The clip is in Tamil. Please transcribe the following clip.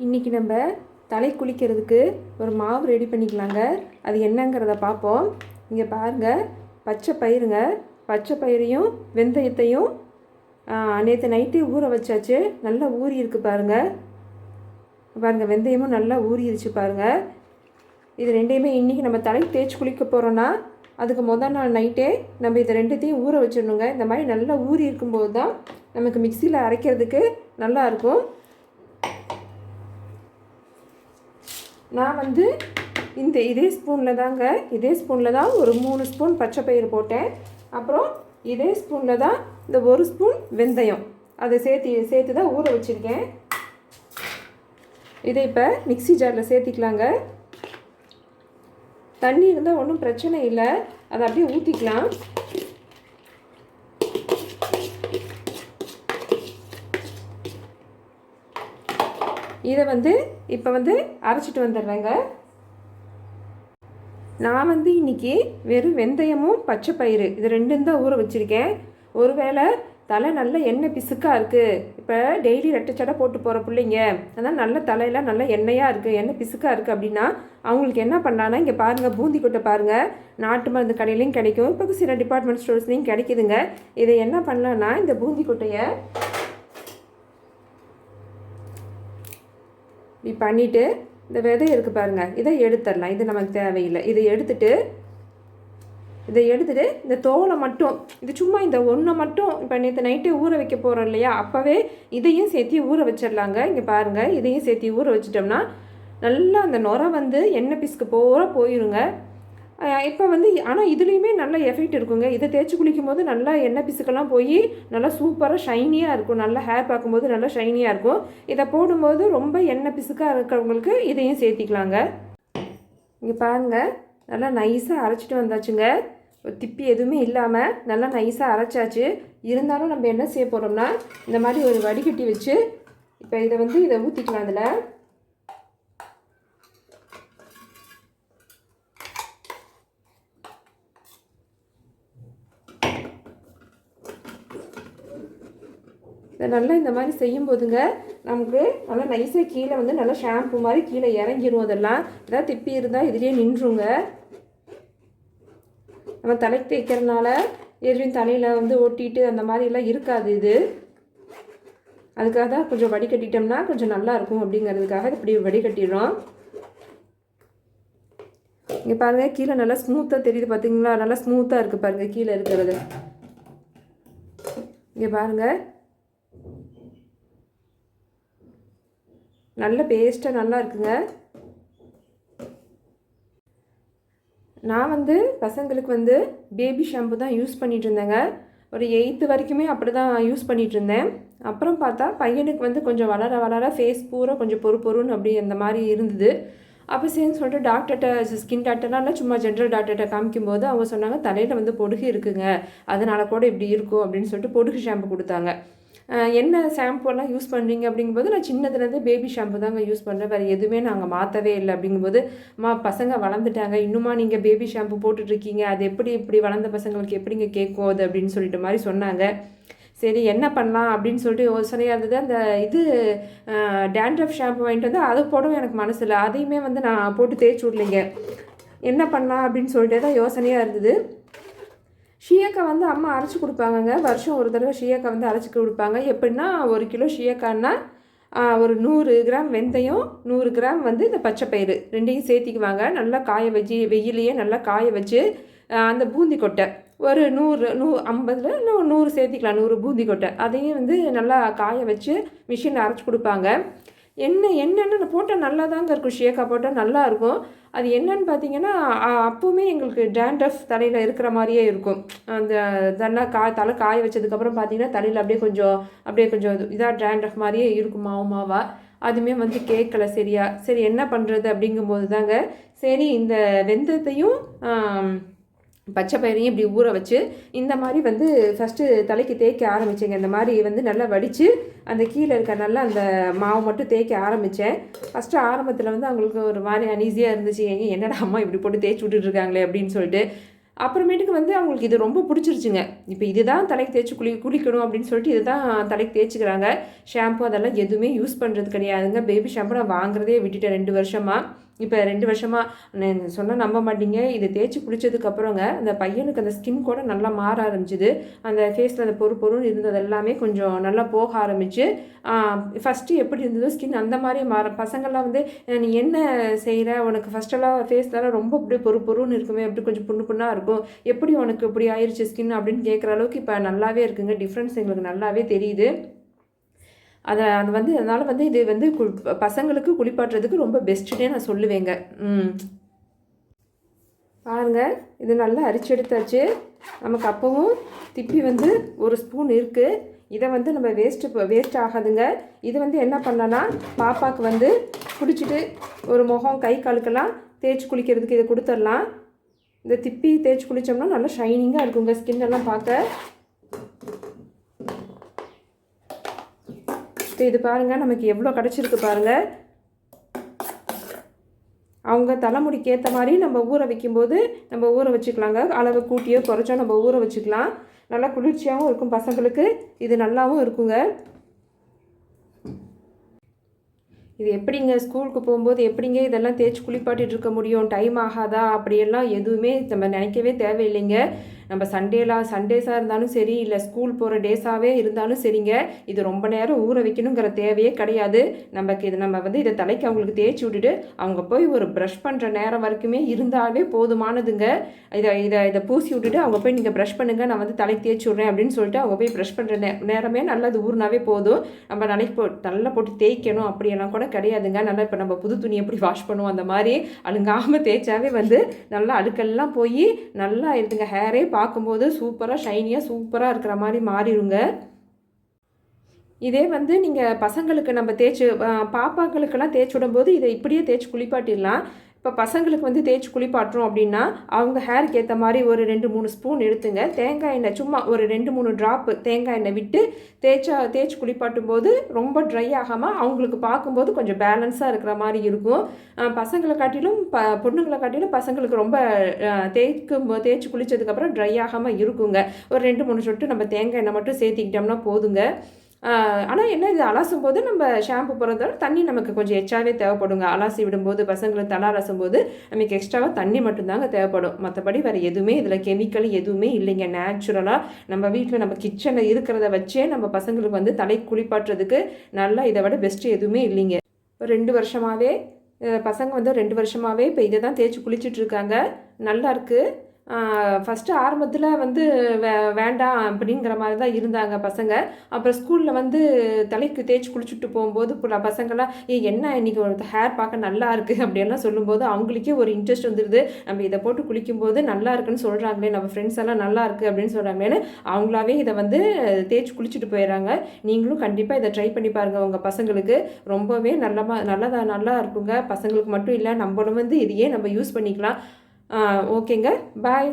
இன்றைக்கி நம்ம தலை குளிக்கிறதுக்கு ஒரு மாவு ரெடி பண்ணிக்கலாங்க. அது என்னங்கிறத பார்ப்போம். இங்கே பாருங்கள், பச்சை பயிருங்க. பச்சை பயிரையும் வெந்தயத்தையும் நேற்று நைட்டே ஊற வச்சாச்சு. நல்லா ஊறி இருக்குது பாருங்கள். வெந்தயமும் நல்லா ஊறிடுச்சு பாருங்கள். இது ரெண்டையுமே இன்றைக்கி நம்ம தலைக்கு தேய்ச்சி குளிக்க போகிறோன்னா அதுக்கு முதல் நாள் நைட்டே நம்ம இதை ரெண்டுத்தையும் ஊற வச்சிடணுங்க. இந்த மாதிரி நல்லா ஊறி இருக்கும்போது தான் நமக்கு மிக்சியில் அரைக்கிறதுக்கு நல்லாயிருக்கும். நான் இதே ஸ்பூனில் தான் ஒரு 3 ஸ்பூன் பச்சை பயிறு போட்டேன். அப்புறம் இதே ஸ்பூனில் தான் இந்த 1 ஸ்பூன் வெந்தயம் அதை சேர்த்து தான் ஊற வச்சுருக்கேன். இதை இப்போ மிக்ஸி ஜாரில் சேர்த்திக்கலாங்க. தண்ணி இருந்தால் ஒன்றும் பிரச்சனை இல்லை, அதை அப்படியே ஊற்றிக்கலாம். இதை இப்போ அரைச்சிட்டு வந்துடுறேங்க. நான் இன்றைக்கி வெறும் வெந்தயமும் பச்சை பயிறு இது ரெண்டும் தான் ஊற வச்சுருக்கேன். ஒருவேளை தலை நல்ல எண்ணெய் பிசுக்காக இருக்குது, இப்போ டெய்லி ரெட்டச்சடை போட்டு போகிற பிள்ளைங்க, அதான் நல்ல தலையெல்லாம் நல்ல எண்ணெயாக இருக்குது, எண்ணெய் பிசுக்காக இருக்குது அப்படின்னா அவங்களுக்கு என்ன பண்ணலான்னா, இங்கே பாருங்கள், பூந்தி கொட்டை பாருங்கள், நாட்டு மருந்து கடையிலையும் கிடைக்கும், இப்போ சில டிபார்ட்மெண்ட் ஸ்டோர்ஸ்லையும் கிடைக்குதுங்க. இதை என்ன பண்ணலான்னா, இந்த பூந்தி கொட்டையை இப்படி பண்ணிவிட்டு இந்த விதை இருக்குது பாருங்கள், இதை எடுத்துடலாம். இது நமக்கு தேவையில்லை. இதை எடுத்துட்டு இந்த தோலை மட்டும், இது சும்மா இந்த ஒன்றை மட்டும் இப்போ நேற்று நைட்டே ஊற வைக்க போகிறோம் இல்லையா, அப்போவே இதையும் சேர்த்து ஊற வச்சிடலாங்க. இங்கே பாருங்கள், இதையும் சேர்த்து ஊற வச்சிட்டோம்னா நல்லா அந்த நுரை எண்ணெய் பிசுக்கு போயிருங்க. இப்போ ஆனால் இதுலேயுமே நல்ல எஃபெக்ட் இருக்குங்க. இதை தேய்ச்சி குளிக்கும் போது நல்லா எண்ணெய் பிசுக்கெல்லாம் போய் நல்லா சூப்பராக ஷைனியாக இருக்கும். நல்லா ஹேர் பார்க்கும்போது நல்லா ஷைனியாக இருக்கும். இதை போடும்போது ரொம்ப எண்ணெய் பிசுக்காக இருக்கிறவங்களுக்கு இதையும் சேர்த்திக்கலாங்க. இங்கே பாருங்கள், நல்லா நைஸாக அரைச்சிட்டு வந்தாச்சுங்க. திப்பி எதுவுமே இல்லாமல் நல்லா நைஸாக அரைச்சாச்சு. இருந்தாலும் நம்ம என்ன செய்ய போகிறோம்னா, இந்த மாதிரி ஒரு வடிகட்டி வச்சு இப்போ இதை ஊற்றிக்கலாம். அதில் நல்லா இந்த மாதிரி செய்யும்போதுங்க நமக்கு நல்லா நைஸாக கீழே நல்லா ஷாம்பு மாதிரி கீழே இறங்கிடும். அதெல்லாம் ஏதாவது திப்பி இருந்தால் இதுலேயே நின்றுங்க. நம்ம தலைக்கு தேய்க்கிறதுனால எதுவும் தலையில் ஒட்டிட்டு அந்த மாதிரிலாம் இருக்காது. இது அதுக்காக தான் கொஞ்சம் வடிகட்டிட்டோம்னா கொஞ்சம் நல்லாயிருக்கும் அப்படிங்கிறதுக்காக இப்படி வடிகட்டிடுறோம். இங்கே பாருங்கள், கீழே நல்லா ஸ்மூத்தாக தெரியுது பார்த்தீங்களா, நல்லா ஸ்மூத்தாக இருக்குது பாருங்கள் கீழே இருக்கிறது. இங்கே பாருங்கள், நல்ல பேஸ்ட்டாக நல்லா இருக்குங்க. நான் பசங்களுக்கு பேபி ஷாம்பு தான் யூஸ் பண்ணிகிட்டு இருந்தேங்க. ஒரு 8th வரைக்குமே அப்படி தான் யூஸ் பண்ணிகிட்டு இருந்தேன். அப்புறம் பார்த்தா பையனுக்கு கொஞ்சம் வளர வளர ஃபேஸ் பூரா கொஞ்சம் பொறுன்னு அப்படி அந்த மாதிரி இருந்தது. அப்போ சரின்னு சொல்லிட்டு டாக்டர்கிட்ட, ஸ்கின் டாக்டர்லாம் இல்லை, சும்மா ஜென்ரல் டாக்டர்கிட்ட காமிக்கும்போது அவங்க சொன்னாங்க, தலையில் பொடுகு இருக்குங்க, அதனால கூட இப்படி இருக்கும் அப்படின்னு சொல்லிட்டு பொடுகு ஷாம்பு கொடுத்தாங்க. என்ன ஷாம்புலாம் யூஸ் பண்ணுறீங்க அப்படிங்கும்போது, நான் சின்னதுலேருந்து பேபி ஷாம்பு தாங்க யூஸ் பண்ணுறேன், வேறு எதுவுமே நாங்கள் மாற்றவே இல்லை அப்படிங்கும்போது, பசங்க வளர்ந்துட்டாங்க, இன்னுமா நீங்கள் பேபி ஷாம்பு போட்டுட்ருக்கீங்க, அது எப்படி இப்படி வளர்ந்த பசங்களுக்கு எப்படிங்க கேட்கும் அது அப்படின்னு சொல்லிட்டு மாதிரி சொன்னாங்க. சரி என்ன பண்ணலாம் அப்படின்னு சொல்லிட்டு யோசனையாக இருந்தது. அந்த டேண்ட்ரஃப் ஷாம்பு வாங்கிட்டு அதை போடவும் எனக்கு மனசில்லை, அதையுமே நான் போட்டு தேய்ச்சி விடலைங்க. என்ன பண்ணலாம் அப்படின்னு சொல்லிட்டு தான் யோசனையாக இருந்தது. ஷீயக்காய் அம்மா அரைச்சி கொடுப்பாங்கங்க. வருஷம் ஒரு தடவை ஷீயக்காய் அரைச்சி கொடுப்பாங்க. எப்படின்னா 1 கிலோ ஷீயக்காய்னா ஒரு 100 கிராம் வெந்தயம், 100 கிராம் இந்த பச்சை பயிறு ரெண்டையும் சேர்த்திக்குவாங்க. நல்லா காய வச்சு, வெயிலையே நல்லா காய வச்சு அந்த பூந்தி கொட்டை ஒரு 150 இன்னும் 100 சேர்த்திக்கலாம், 100 பூந்தி கொட்டை அதையும் நல்லா காய வச்சு மிஷினில் அரைச்சி கொடுப்பாங்க. என்னென்னு போட்டால் நல்லா தாங்க இருக்கும், ஷேக்காக போட்டால் நல்லாயிருக்கும். அது என்னன்னு பார்த்தீங்கன்னா, அப்போவுமே எங்களுக்கு டேண்ட்ரஃப் தலையில் இருக்கிற மாதிரியே இருக்கும். அந்த இதெல்லாம் தலை காய வச்சதுக்கப்புறம் பார்த்தீங்கன்னா தலையில் அப்படியே கொஞ்சம் இதாக டேண்ட்ரஃப் மாதிரியே இருக்கும், மாவாக. அதுவுமே கேட்கல சரியா. சரி என்ன பண்ணுறது அப்படிங்கும்போது தாங்க, சரி இந்த வெந்தயத்தையும் பச்சை பயிரையும் இப்படி ஊற வச்சு இந்த மாதிரி ஃபஸ்ட்டு தலைக்கு தேய்க்க ஆரம்பித்தேங்க. இந்த மாதிரி நல்லா வடித்து அந்த கீழே இருக்க நல்லா அந்த மாவு மட்டும் தேய்க்க ஆரம்பித்தேன். ஃபஸ்ட்டு ஆரம்பத்தில் அவங்களுக்கு ஒரு மாதிரி அனீஸியாக இருந்துச்சு, என்னடா அம்மா இப்படி போட்டு தேய்ச்சி விட்டுட்ருக்காங்களே அப்படின்னு சொல்லிட்டு. அப்புறமேட்டுக்கு வந்து அவங்களுக்கு இது ரொம்ப பிடிச்சிருச்சுங்க. இப்போ இதுதான் தலைக்கு தேய்ச்சி குளிக்கணும் அப்படின்னு சொல்லிட்டு இதுதான் தலைக்கு தேய்ச்சிக்கிறாங்க. ஷாம்பு அதெல்லாம் எதுவுமே யூஸ் பண்ணுறது கிடையாதுங்க. பேபி ஷாம்பு நான் வாங்குறதே விட்டுட்டேன் 2 வருஷமா. இப்போ 2 வருஷமா சொன்னால் நம்ப மாட்டீங்க. இது தேய்ச்சி குளித்ததுக்கப்புறங்க அந்த பையனுக்கு அந்த ஸ்கின் கூட நல்லா மாற ஆரம்பிச்சுது. அந்த ஃபேஸில் அந்த பொறுன்னு இருந்தது எல்லாமே கொஞ்சம் நல்லா போக ஆரம்பிச்சு. ஃபஸ்ட்டு எப்படி இருந்ததோ ஸ்கின் அந்த மாதிரி பசங்கள்லாம் வந்து நீ என்ன செய்கிற, உனக்கு ஃபஸ்ட்டெல்லாம் ஃபேஸ்லலாம் ரொம்ப அப்படியே பொறுன்னு இருக்குமே, அப்படி கொஞ்சம் புண்ணாக இருக்கும், எப்படி உனக்கு இப்படி ஆயிடுச்சு ஸ்கின் அப்படின்னு கேட்குற அளவுக்கு இப்போ நல்லாவே இருக்குங்க. டிஃப்ரென்ஸ் எங்களுக்கு நல்லாவே தெரியுது. அது வந்து அதனால் வந்து இது வந்து பசங்களுக்கு குளிப்பாட்டுறதுக்கு ரொம்ப பெஸ்ட்டுன்னே நான் சொல்லுவேங்க. பாருங்கள், இது நல்லா அரிச்செடுத்தாச்சு. நமக்கு அப்பவும் திப்பி வந்து 1 ஸ்பூன் இருக்குது. இதை வந்து நம்ம வேஸ்ட் ஆகாதுங்க. இது வந்து என்ன பண்ணலாம், பாப்பாவுக்கு வந்து குடிச்சிட்டு ஒரு முகம் கை காலுக்கெல்லாம் தேய்ச்சி குளிக்கிறதுக்கு இதை கொடுத்துடலாம். இந்த திப்பி தேய்ச்சி குளித்தோம்னா நல்லா ஷைனிங்காக இருக்குங்க ஸ்கின் எல்லாம் பார்க்க. இது பாருங்கள், நமக்கு எவ்வளோ கிடச்சிருக்கு பாருங்கள். அவங்க தலைமுடிக்கு ஏற்ற மாதிரி நம்ம ஊற வைக்கும்போது நம்ம ஊற வச்சுக்கலாங்க. அளவு கூட்டியோ குறைச்சோ நம்ம ஊற வச்சுக்கலாம். நல்லா குளிர்ச்சியாகவும் இருக்கும் பசங்களுக்கு. இது நல்லாவும் இருக்குங்க. இது எப்படிங்க ஸ்கூலுக்கு போகும்போது எப்படிங்க இதெல்லாம் தேய்ச்சி குளிப்பாட்டிகிட்டு இருக்க முடியும், டைம் ஆகாதா அப்படியெல்லாம் எதுவுமே நம்ம நினைக்கவே தேவையில்லைங்க. நம்ம சண்டேஸாக இருந்தாலும் சரி, இல்லை ஸ்கூல் போகிற டேஸாகவே இருந்தாலும் சரிங்க, இது ரொம்ப நேரம் ஊற வைக்கணுங்கிற தேவையே கிடையாது. நம்ம வந்து இதை தலைக்கு அவங்களுக்கு தேய்ச்சி விட்டுட்டு அவங்க போய் ஒரு ப்ரஷ் பண்ணுற நேரம் வரைக்குமே இருந்தாலே போதுமானதுங்க. இதை பூசி விட்டுட்டு அவங்க போய் நீங்கள் ப்ரஷ் பண்ணுங்கள், நான் வந்து தலைக்கு தேய்ச்சி விட்றேன் அப்படின்னு சொல்லிட்டு அவங்க போய் ப்ரஷ் பண்ணுற நேரமே நல்லா அது ஊறினாவே போதும். நம்ம நாளைக்கு நல்லா போட்டு தேய்க்கணும் அப்படியெல்லாம் கூட கிடையாதுங்க. நல்லா இப்போ நம்ம புது துணி எப்படி வாஷ் பண்ணுவோம் அந்த மாதிரி அழுங்காமல் தேய்ச்சாவே வந்து நல்லா அழுக்கெல்லாம் போய் நல்லா இருக்குங்க. ஹேரே பார்க்கும்போது சூப்பராக ஷைனியாக சூப்பராக இருக்கிற மாதிரி மாறிடுங்க. இதே வந்து நீங்கள் பசங்களுக்கு நம்ம பாப்பாக்களுக்கெல்லாம் தேய்ச்சி விடும்போது இதை இப்படியே தேய்ச்சி குளிப்பாட்டிடலாம். இப்போ பசங்களுக்கு வந்து தேய்ச்சி குளிப்பாட்டுறோம் அப்படின்னா அவங்க ஹேருக்கு ஏற்ற மாதிரி ஒரு 2-3 ஸ்பூன் எடுத்துங்க. தேங்காய் எண்ணெய் சும்மா ஒரு 2-3 ட்ராப்பு தேங்காய் எண்ணெய் விட்டு தேய்ச்சி குளிப்பாட்டும் போது ரொம்ப ட்ரை ஆகாமல் அவங்களுக்கு பார்க்கும்போது கொஞ்சம் பேலன்ஸாக இருக்கிற மாதிரி இருக்கும். பசங்களை காட்டிலும் பொண்ணுங்களை காட்டிலும் பசங்களுக்கு ரொம்ப தேய்ச்சி குளித்ததுக்கப்புறம் ட்ரை ஆகாமல் இருக்குங்க. ஒரு 2-3 சொட்டு நம்ம தேங்காய் எண்ணெய் மட்டும் சேர்த்திக்கிட்டோம்னா போதுங்க. ஆனால் என்ன, இது அலசும் போது நம்ம ஷாம்பு போடுறதால தண்ணி நமக்கு கொஞ்சம் எக்ஸ்ட்ராவே தேவைப்படுங்க. அலசி விடும்போது பசங்களுக்கு தலை அலசும் போது நமக்கு எக்ஸ்ட்ராவாக தண்ணி மட்டும்தாங்க தேவைப்படும். மற்றபடி வேறு எதுவுமே இதில் கெமிக்கல் எதுவுமே இல்லைங்க. நேச்சுரலாக நம்ம வீட்டில் நம்ம கிச்சனில் இருக்கிறத வச்சே நம்ம பசங்களுக்கு வந்து தலை குளிப்பாட்டுறதுக்கு நல்லா இதை விட பெஸ்ட்டு எதுவுமே இல்லைங்க. ஒரு 2 வருஷமாகவே பசங்க வந்து 2 வருஷமாகவே இப்போ இதை தான் தேய்ச்சி குளிச்சிட்ருக்காங்க. நல்லாயிருக்கு. ஃபஸ்ட்டு ஆரம்பத்தில் வந்து வேண்டாம் அப்படிங்கிற மாதிரி தான் இருந்தாங்க பசங்க. அப்புறம் ஸ்கூலில் வந்து தலைக்கு தேய்ச்சி குளிச்சுட்டு போகும்போது பசங்களாம் என்ன இன்றைக்கி ஒரு ஹேர் பார்க்க நல்லா இருக்குது அப்படியெல்லாம் சொல்லும்போது அவங்களுக்கே ஒரு இன்ட்ரெஸ்ட் வந்துடுது. நம்ம இதை போட்டு குளிக்கும்போது நல்லா இருக்குன்னு சொல்கிறாங்களே, நம்ம ஃப்ரெண்ட்ஸ் எல்லாம் நல்லா இருக்குது அப்படின்னு சொல்கிறாங்களேன்னு அவங்களாவே இதை வந்து தேய்ச்சி குளிச்சுட்டு போயிடறாங்க. நீங்களும் கண்டிப்பாக இதை ட்ரை பண்ணி பாருங்கள். உங்கள் பசங்களுக்கு ரொம்பவே நல்லா இருக்குங்க. பசங்களுக்கு மட்டும் இல்லை, நம்மளும் வந்து இதையே நம்ம யூஸ் பண்ணிக்கலாம். ஓகேங்க, பாய்.